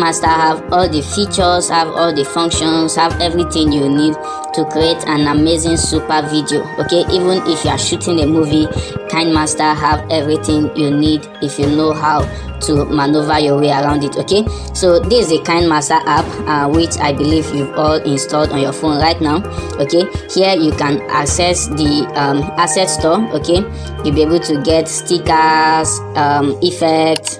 Kinemaster have all the features, have all the functions, have everything you need to create an amazing super video. Okay, even if you are shooting a movie, Kinemaster have everything you need if you know how to maneuver your way around it. Okay, so this is a Kinemaster app which I believe you've all installed on your phone right now. Okay, here you can access the asset store. Okay, you'll be able to get stickers, effects,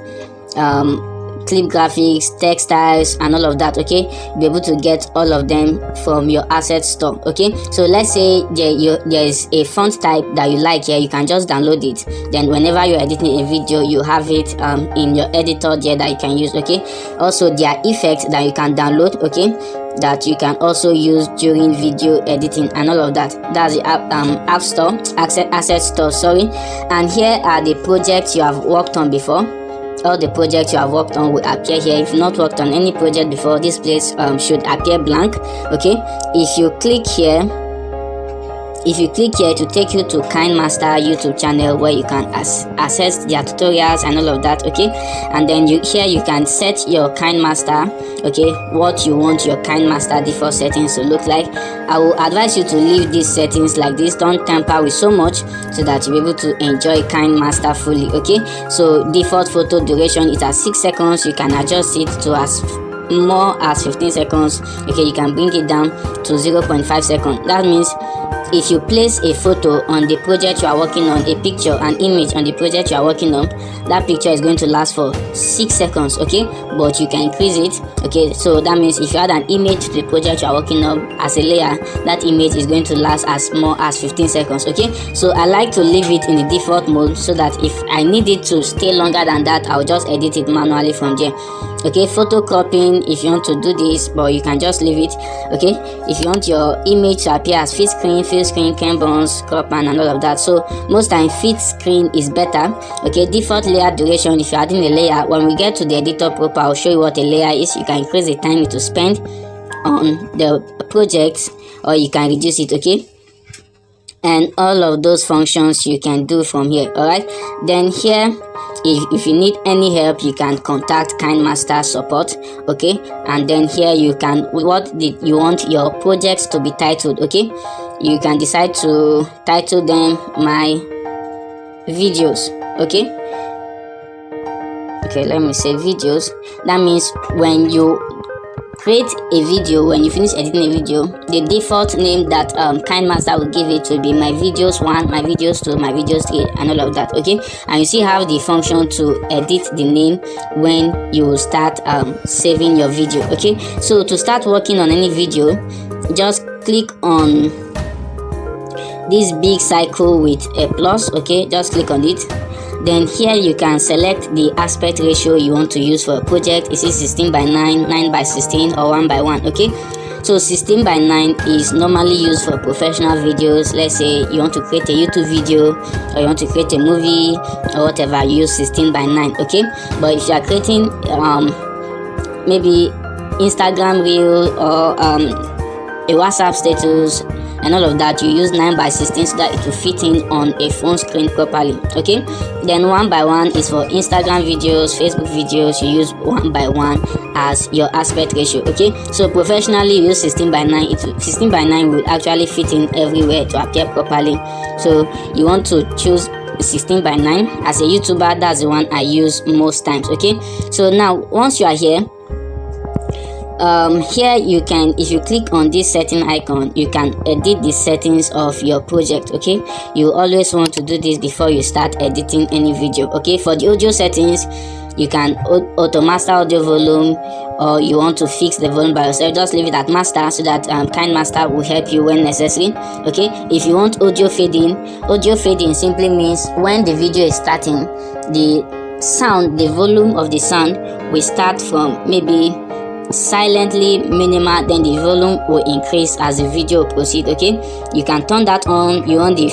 clip graphics, textiles, and all of that. Okay, be able to get all of them from your asset store. Okay, so let's say there is a font type that you like here, you can just download it. Then whenever you're editing a video, you have it in your editor there that you can use. Okay, also there are effects that you can download, okay, that you can also use during video editing and all of that. That's the app store, asset store, sorry. And here are the projects you have worked on before. All the projects you have worked on will appear here. If you've not worked on any project before, this place should appear blank. Okay, if you click here to take you to Kinemaster YouTube channel, where you can access their tutorials and all of that. Okay, and then here you can set your Kinemaster, okay, what you want your Kinemaster default settings to look like. I will advise you to leave these settings like this. Don't tamper with so much, so that you'll be able to enjoy Kinemaster fully. Okay, so default photo duration is at 6 seconds. You can adjust it to as more as 15 seconds. Okay, you can bring it down to 0.5 seconds. That means if you place a photo on the project you are working on, a picture, an image on the project you are working on, that picture is going to last for 6 seconds. Okay, but you can increase it. Okay, so that means if you add an image to the project you are working on as a layer, that image is going to last as more as 15 seconds. Okay, so I like to leave it in the default mode, so that if I need it to stay longer than that, I'll just edit it manually from there. Okay, photo cropping, if you want to do this, but you can just leave it. Okay, if you want your image to appear as fit screen, Ken bones, crop and all of that. So most time fit screen is better. Okay, default layer duration, if you're adding a layer, when we get to the editor proper, I'll show you what a layer is. You can increase the time to spend on the project, or you can reduce it. Okay, and all of those functions you can do from here. All right, then here, if you need any help, you can contact Kinemaster support. Okay, and then here you can, what did you want your projects to be titled? Okay, you can decide to title them my videos. Okay, let me say videos. That means when you create a video, when you finish editing a video, the default name that Kinemaster will give it will be my videos 1, my videos 2, my videos 3, and all of that. Okay, and you see how the function to edit the name when you start saving your video. Okay, so to start working on any video, just click on this big circle with a plus. Okay, just click on it. Then here you can select the aspect ratio you want to use for a project. Is it 16:9, 9:16, or 1:1? Okay, so 16:9 is normally used for professional videos. Let's say you want to create a YouTube video, or you want to create a movie, or whatever, you use 16:9. Okay, but if you are creating maybe Instagram reel, or a WhatsApp status and all of that, you use 9:16, so that it will fit in on a phone screen properly. Okay, then 1:1 is for Instagram videos, Facebook videos. You use 1:1 as your aspect ratio. Okay, so professionally you use 16:9. 16:9 will actually fit in everywhere to appear properly. So you want to choose 16:9. As a YouTuber, that's the one I use most times. Okay, so now once you are here, here you can, if you click on this setting icon, you can edit the settings of your project. Okay, you always want to do this before you start editing any video. Okay, for the audio settings, you can auto master audio volume, or you want to fix the volume by yourself, just leave it at master, so that Kinemaster will help you when necessary. Okay, if you want audio fading simply means when the video is starting, the volume of the sound will start from maybe silently minimal, then the volume will increase as the video proceeds. Okay, you can turn that on. You want the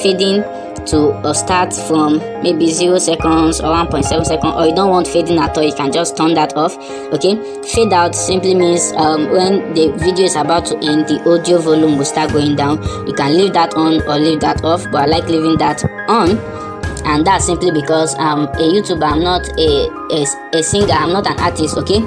fading to start from maybe 0 seconds or 1.7 seconds, or you don't want fading at all, you can just turn that off. Okay, fade out simply means when the video is about to end, the audio volume will start going down. You can leave that on or leave that off, but I like leaving that on. And that's simply because I'm a YouTuber, I'm not a singer, I'm not an artist. Okay,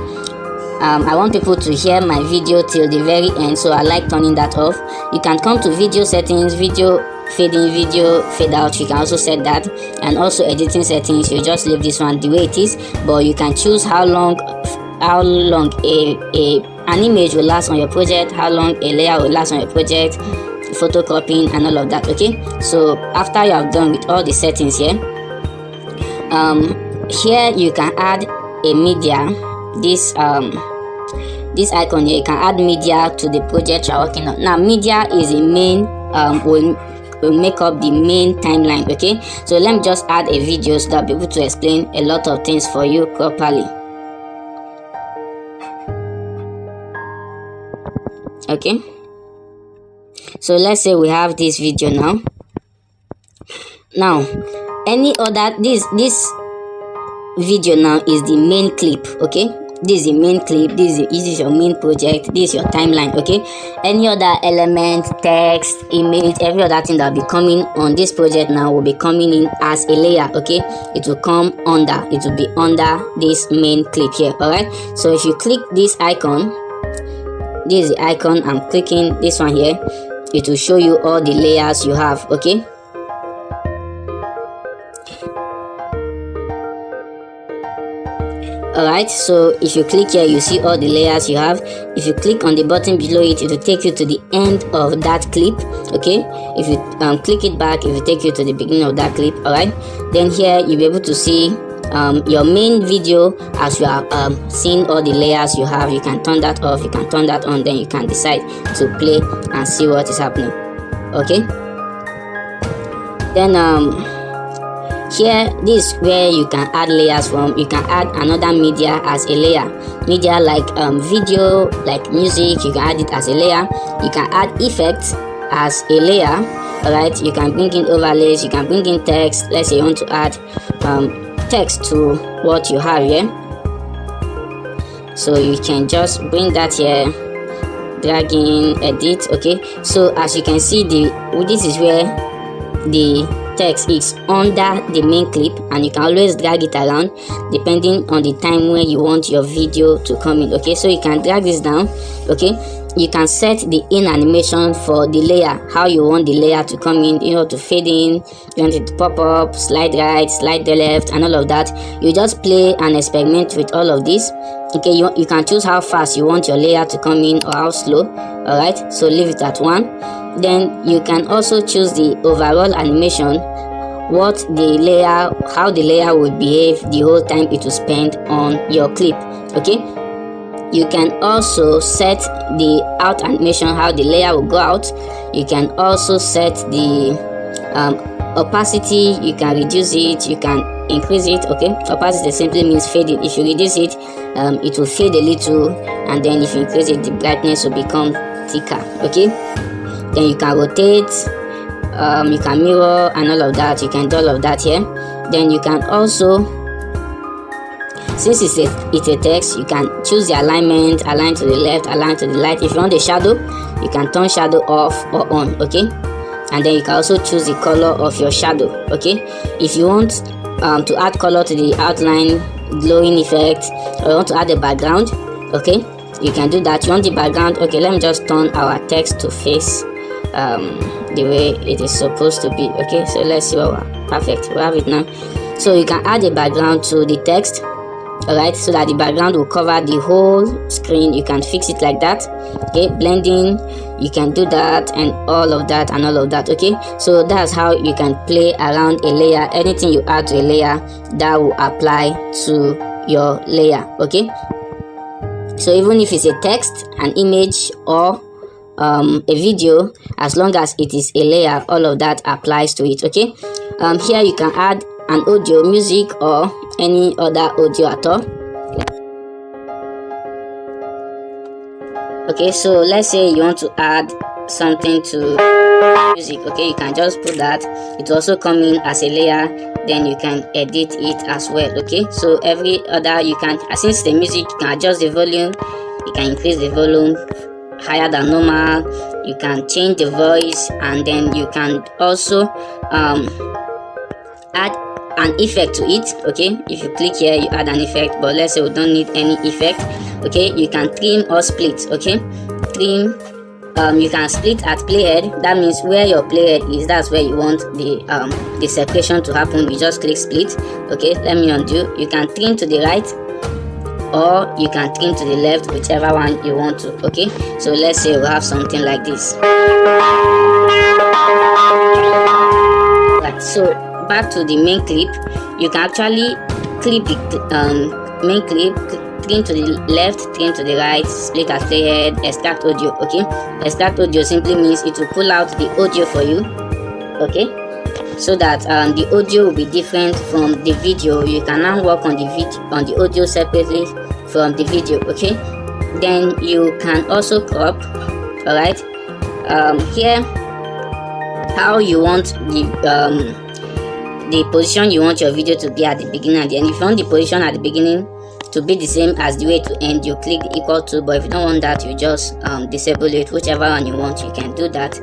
I want people to hear my video till the very end, so I like turning that off. You can come to video settings, video fade in, video fade out. You can also set that, and also editing settings. You just leave this one the way it is, but you can choose how long an image will last on your project, how long a layer will last on your project, photocopying and all of that. Okay, so after you have done with all the settings here, here you can add a media. This icon here, you can add media to the project you're working on. Now media is a main will make up the main timeline. Okay, so let me just add a video so that I'll be able to explain a lot of things for you properly. Okay, so let's say we have this video now any other this video now is the main clip. Okay, this is the main clip, this is your main project, this is your timeline. Okay, any other element, text, image, every other thing that will be coming on this project now will be coming in as a layer. Okay, it will come under, it will be under this main clip here. All right, so if you click this icon, this is the icon, I'm clicking this one here, it will show you all the layers you have. Okay, alright, so if you click here, you see all the layers you have. If you click on the button below it, it will take you to the end of that clip. Okay, if you click it back, it will take you to the beginning of that clip. Alright, then here you'll be able to see your main video as you are seeing all the layers you have. You can turn that off, you can turn that on, then you can decide to play and see what is happening. Okay, then here, this is where you can add layers from. You can add another media as a layer. Media like video, like music, you can add it as a layer. You can add effects as a layer. Alright, you can bring in overlays, you can bring in text. Let's say you want to add text to what you have here. So you can just bring that here, drag in, edit. Okay, so as you can see, this is where the text is under the main clip, and you can always drag it around depending on the time when you want your video to come in. Okay, so you can drag this down. Okay, you can set the in animation for the layer, how you want the layer to come in, to fade in, you want it to pop up, slide right, slide the left, and all of that. You just play and experiment with all of this. Okay, you can choose how fast you want your layer to come in or how slow. All right, so leave it at 1. Then you can also choose the overall animation, how the layer will behave the whole time it will spend on your clip. Okay, you can also set the out animation, how the layer will go out. You can also set the opacity, you can reduce it, you can increase it. Okay, opacity simply means fading. If you reduce it, it will fade a little, and then if you increase it, the brightness will become thicker. Okay, then you can rotate, you can mirror and all of that. You can do all of that here. Then you can also, since it's a text, you can choose the alignment, align to the left, align to the right. If you want the shadow, you can turn shadow off or on. Okay, and then you can also choose the color of your shadow. Okay, if you want to add color to the outline, glowing effect, or you want to add a background, okay, you can do that. You want the background, okay, let me just turn our text to face the way it is supposed to be. Okay, so let's see what perfect, we have it now. So you can add a background to the text, all right, so that the background will cover the whole screen. You can fix it like that. Okay, blending, you can do that, and all of that and all of that. Okay, so that's how you can play around a layer. Anything you add to a layer, that will apply to your layer. Okay, so even if it's a text, an image, or a video, as long as it is a layer, all of that applies to it. Okay, here you can add an audio, music, or any other audio at all. Okay, so let's say you want to add something to music. Okay, you can just put that. It also come in as a layer, then you can edit it as well. Okay, so every other, you can, since the music, you can adjust the volume, you can increase the volume higher than normal, you can change the voice, and then you can also add an effect to it. Okay, if you click here, you add an effect, but let's say we don't need any effect. Okay, you can trim or split. Okay, trim. You can split at playhead. That means where your playhead is, that's where you want the separation to happen. You just click split. Okay, let me undo. You can trim to the right, or you can trim to the left, whichever one you want to. Okay, so let's say we have something like this. Right, so back to the main clip, you can actually clip the main clip, trim to the left, trim to the right, split at playhead, extract audio. Okay, extract audio simply means it will pull out the audio for you. Okay, so that the audio will be different from the video. You can now work on the audio separately from the video. Okay, then you can also crop. All right, here how you want the position you want your video to be at the beginning and the end. If you want the position at the beginning to be the same as the way to end, you click the equal to, but if you don't want that, you just disable it. Whichever one you want, you can do that.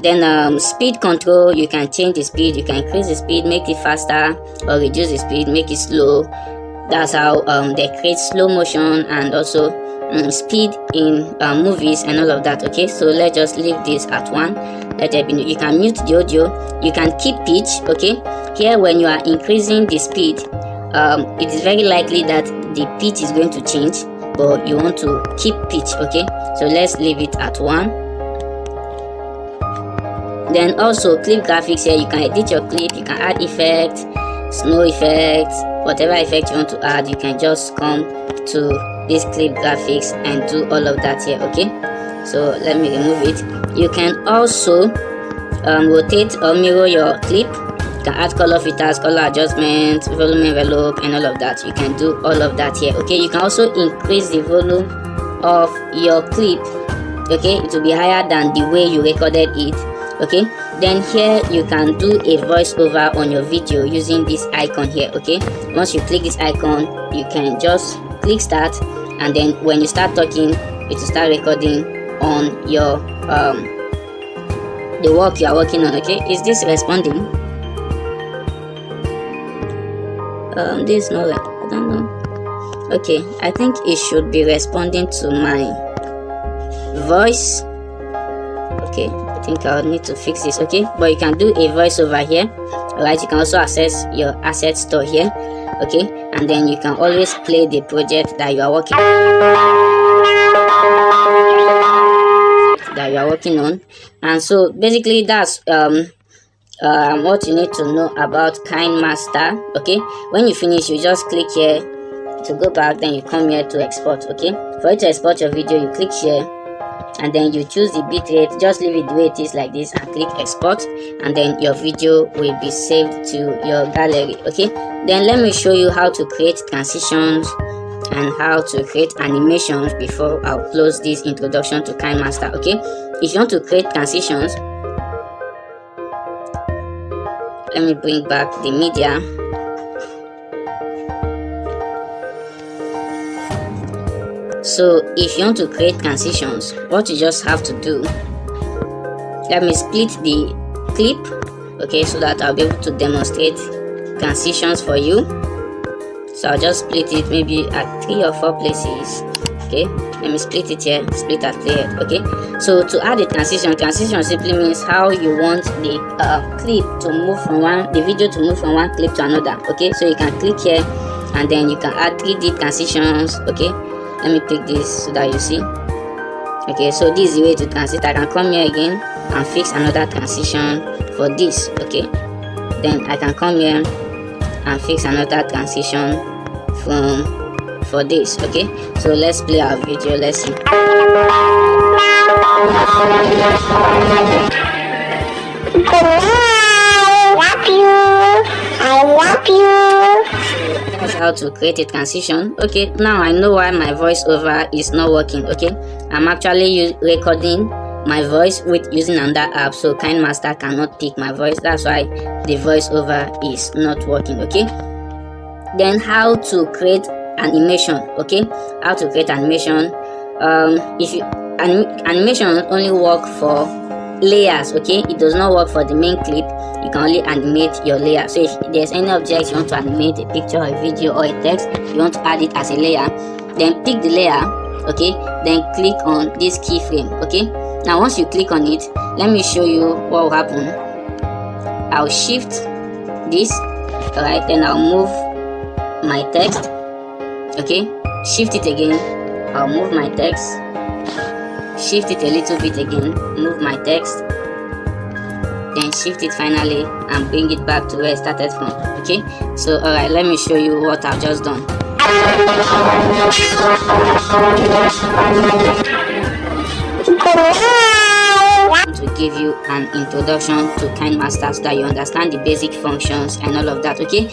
Then speed control, you can change the speed, you can increase the speed, make it faster, or reduce the speed, make it slow. That's how they create slow motion and also speed in movies and all of that. Okay, so let's just leave this at 1. Let it be. You can mute the audio, you can keep pitch. Okay, here when you are increasing the speed, it is very likely that the pitch is going to change, but you want to keep pitch. Okay, so let's leave it at 1. Then also clip graphics, here you can edit your clip, you can add effect, snow effect, whatever effect you want to add. You can just come to this clip graphics and do all of that here. Okay, so let me remove it. You can also rotate or mirror your clip. You can add color filters, color adjustments, volume envelope, and all of that. You can do all of that here. Okay, you can also increase the volume of your clip. Okay, it will be higher than the way you recorded it. Okay, then here you can do a voiceover on your video using this icon here. Okay, once you click this icon, you can just click start, and then when you start talking, it will start recording on your the work you are working on. Okay, is this responding? This is not, I don't know. Okay, I think it should be responding to my voice. Okay, I think I'll need to fix this. Okay, but you can do a voiceover here. All right, you can also access your asset store here. Okay, and then you can always play the project that you are working on. And so basically that's what you need to know about Kinemaster. Okay, when you finish, you just click here to go back, then you come here to export. Okay, for you to export your video, you click here and then you choose the bitrate. Just leave it the way it is like this and click export, and then your video will be saved to your gallery. Okay, then let me show you how to create transitions and how to create animations before I'll close this introduction to Kinemaster. Okay, if you want to create transitions, let me bring back the media. So if you want to create transitions, what you just have to do, let me split the clip, okay, so that I'll be able to demonstrate transitions for you. So I'll just split it maybe at 3 or 4 places. Okay, let me split it here, split at playhead. Okay, so to add a transition simply means how you want the clip to move from the video to move from one clip to another. Okay, so you can click here and then you can add 3D transitions. Okay, let me pick this so that you see. Okay, so this is the way to transit. I can come here again and fix another transition for this. Okay, then I can come here and fix another transition for this. Okay, so let's play our video. Let's see. I love you. That's how to create a transition. Okay, now I know why my voiceover is not working. Okay, I'm actually recording my voice with using another app, so Kinemaster cannot pick my voice. That's why the voiceover is not working. Okay, then how to create animation. Okay, how to create animation. If you animation only work for layers. Okay, it does not work for the main clip. You can only animate your layer. So if there's any object you want to animate, a picture or a video or a text, you want to add it as a layer, then pick the layer. Okay, then click on this keyframe. Okay, now once you click on it, let me show you what will happen. I'll shift this. All right, then I'll move my text. Okay, shift it again. I'll move my text. Shift it a little bit again. Move my text. Then shift it finally and bring it back to where it started from. Okay, so all right, let me show you what I've just done. To give you an introduction to Kinemaster so that you understand the basic functions and all of that. Okay.